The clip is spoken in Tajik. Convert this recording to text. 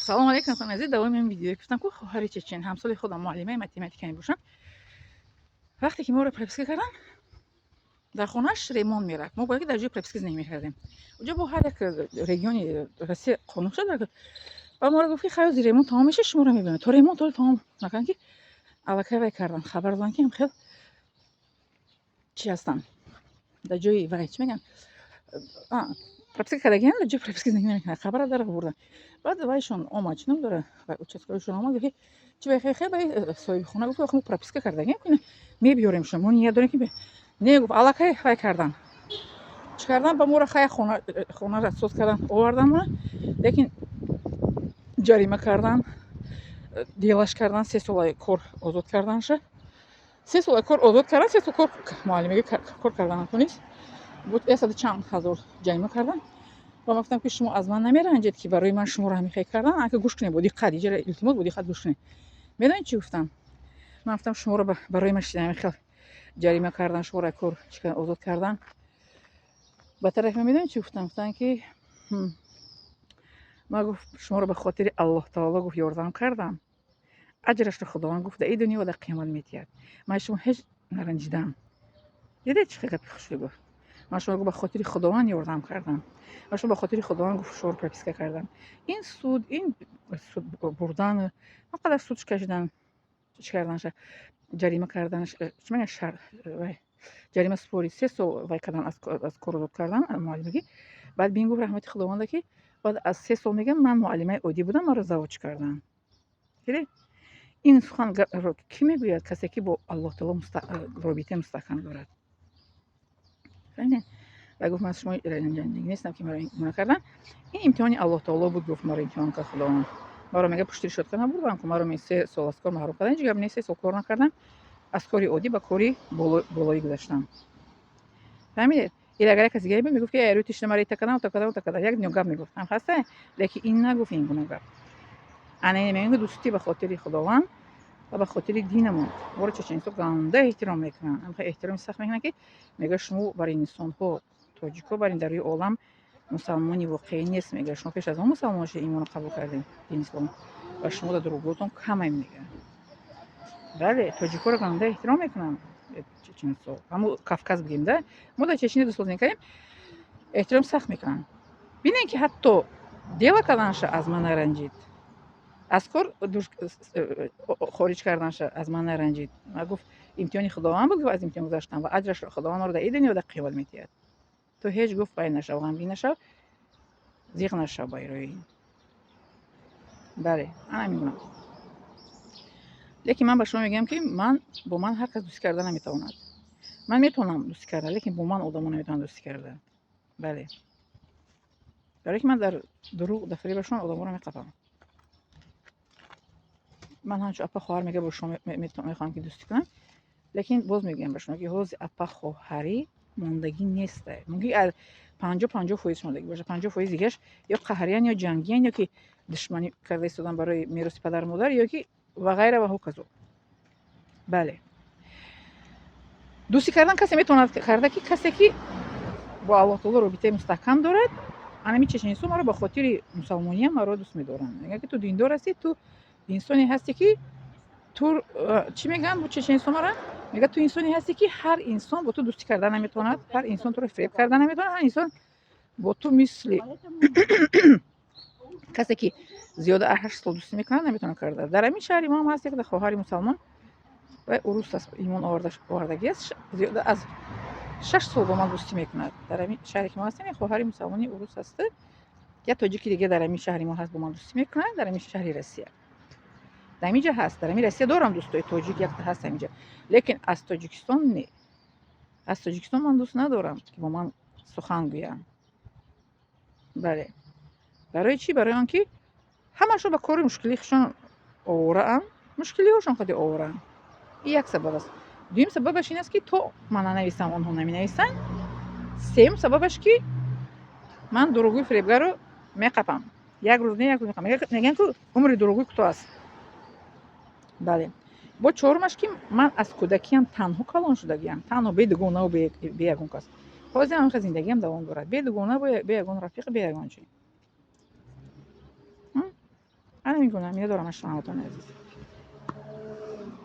салом алейкум азиз, давоми ин видео гуфтам ки хоҳари чечен ҳамсоли худам муаллимаи математика мебошад. вақте ки моро прописка кардам, дар хонааш ремонт мерафт. Мо бояд дар ҷои прописка зиндагӣ мекардем. Уҷо бо ҳар як региони Россия қонун шуда. ва моро гуфт ки хайр ремонт тамом меша, шуморо мебинем. То ремонт оли тамом накардам ки аллакай вай кардам. Хабар додам ки хел чи ҳастам. Дар ҷои вай чӣ мегӯянд? прописка кардагиам, дар ҷои прописка зиндагӣ намекардам. Хабар дар бурдам. Баъд вайшон омад, чӣ намедора, вай участкоишон омад, гуфт чи вай хел вай соҳиби хона гуфт мо прописка кардагиам, ки мебиёрем шумо, мо ният дорем ки не гуфт аллакай вай кардам. Чӣ кардам? Ба моро хай хонаро соз кардан, овардам моро, лекин ҷарима кардан, делаш кардан, 3 сола кор озод карданша. 3 сола кор озод кардан, 3 сола кор муаллимагӣ кор кардан натонист. буд 100 чанд ҳазор ҷарима кардан. ва ман гуфтам ки шумо аз ман намеранҷед ки барои ман шуморо ҳамин хел кардам. Ака гӯш кунед, бо диққат, иҷора илтимос бо диққат гӯш кунед. Медонед чӣ гуфтам? Ман гуфтам шуморо барои ман ҳамин хел ҷарима кардан, шуморо кор озод кардан. ба тарафи ман медонед чӣ гуфтам? Гуфтам ки ман гуфт шуморо ба хотири Аллоҳ таоло гуфт ёрдам кардам. аҷрашро худованд гуфт дар ин дунё ва дар қиёмат метиҳад. ман шумо ҳеҷ наранҷидам. дидед чӣ хеле хушрӯй гуфт? ман шумо гуфт ба хотири худованд ёрдам кардам. ман шумо ба хотири худованд гуфт шуморо прописка кардам. ин суд бурдан, ҳар қадар судш кашидан, чӣ карданша, ҷарима карданаш, чӣ мегӯянд, шар вай ҷарима спори 3 сол вай кардан, аз кор озод кардан муаллимагӣ. баъд бин гуфт раҳмати худованда ки баъд аз 3 сол мегӯям ман муаллимаи оддӣ будам, маро завоҷ кардан. дидед? ин суханро кӣ мегӯяд? касе ки бо Аллоҳ таоло робитаи мустаҳкам дорад. фаҳмидед? ва гуфт ман шумо ранҷандагӣ нестам ки маро ин гуна кардан. ин имтиҳони Аллоҳ таоло буд, гуфт маро имтиҳон кард худованд. маро мега пуштири шодка набурдам ки маро 3 сол аз кор маҳрум кардан. ин гап не, 3 сол кор накардам, аз кори оддӣ ба кори болоӣ гузаштам. фаҳмидед? ил агар як каси дигаре буд мегуфт ки рӯи тишна маро ита кардам, ота кардам. Як дунё гап мегуфт. ҳам хаста, лекин ин нагуфт ин гуна гап. ана ин мегӯянд дӯстӣ ба хотири худованд ва ба хотири динамон. моро чеченистон ганда эҳтиром мекунанд. ҳамхел эҳтироми сахт мекунанд ки мегӯяд шумо барои инсонҳо, тоҷикҳо барин дар рӯи олам мусалмони воқеӣ нест. мегӯяд шумо пеш аз он мусалмон шед, имоно қабул кардед, дини ислом, ва шумо дар дурӯғгӯтон камай мегӯянд. бале, тоҷикҳоро ганда эҳтиром мекунанд. чеченистон ҳамун Кавказ бигем да, мо дар Чечения 2 сол зиндагӣ кардем, эҳтироми сахт мекунанд. бинед ки ҳатто дела карданша аз ман наранҷид, аз кор хориҷ карданша аз ман наранҷид. ман гуфт имтиҳони худованд буд, аз имтиҳон гузаштам ва аҷрашро худованд маро дар ин дунё ва дар қиёмат метиҳад. то ҳеҷ гуфт вай нашав, ғамгин нашав, зиқ нашав ба ирои ин. бале, ҳамин гуна. лекин ман ба шумо мегӯям ки бо ман ҳар кас дӯстӣ карда наметавонад. ман метавонам дӯстӣ карда, лекин бо ман одамон наметавонанд дӯстӣ карда. бале, барое ки ман дар дурӯғ, дар фиребашон одамонро меқапам. ман ҳамчун апа хоҳар мега бо шумо мехоҳам ки дӯстӣ кунам, лекин боз мегӯям ба шумо ки ҳози апа хоҳарӣ мондагӣ нест. мумкин 50-50% мондагӣ бошад. 50% дигаш ё қаҳриян ё ҷангиян, ё ки душманӣ карда истодан барои мероси падару модар, ё ки ва ғайра ва ҳоказо. бале, дӯстӣ кардан касе метавонад карда ки касе ки бо Аллоҳ таоло робитаи мустаҳкам дорад. анами чеченистон маро ба хотири мусалмониям маро дӯст медоранд. мегӯянд ки ту диндор ҳастӣ, ту инсоне ҳастӣ ки ту чӣ мегӯянд бо чеченистон маро? мегӯяд ту инсоне ҳастӣ ки ҳар инсон бо ту дӯстӣ карда наметавонад, ҳар инсон туро фиреб карда наметавонад, ҳар инсон бо ту мисли касе ки зиёда аз 8 сол дӯстӣ мекунад наметавонад карда. дар ҳамин шаҳри мо ҳам ҳаст як хоҳари мусалмон, вай урус аст, имон овардагӣ аст, зиёда аз 6 сол бо ман дӯстӣ мекунад. дар ҳамин шаҳре ки мо ҳастем як хоҳари мусалмони урус аст. як тоҷики дига дар ҳамин шаҳри мо ҳаст, бо ман дӯстӣ мекунад, дар ҳамин шаҳри Россия. дар ҳамин ҷа ҳаст, дар ҳамин Россия дорам дӯстои тоҷик, якта ҳаст ҳамин ҷа. лекин аз Тоҷикистон не. аз Тоҷикистон ман дӯст надорам ки бо ман сухан гӯянд. бале, барои чӣ? барои он ки ҳамашон ба кори мушкилишон овораанд, мушкилиҳошон хеле овораанд. ин як сабаб аст. дуюм сабабаш ин аст ки то ман нанависам, онҳо наменависанд. сеюм сабабаш ки ман дурӯғгӯи фиребгарро меқапам. як рӯз не, як рӯз меқапам. мегӯянд ки умри дурӯғгӯ кӯтоҳ аст. бале, бо чорумаш ки ман аз кӯдакиам танҳо калон шудагиам, танҳо бе дугонаву бе ягон кас. ҳозир ҳам зиндагиам давом дорад, бе дугона, бе ягон рафиқ, бе ягон чӣ. نمیگونم، اینو دارم از شما عزیز.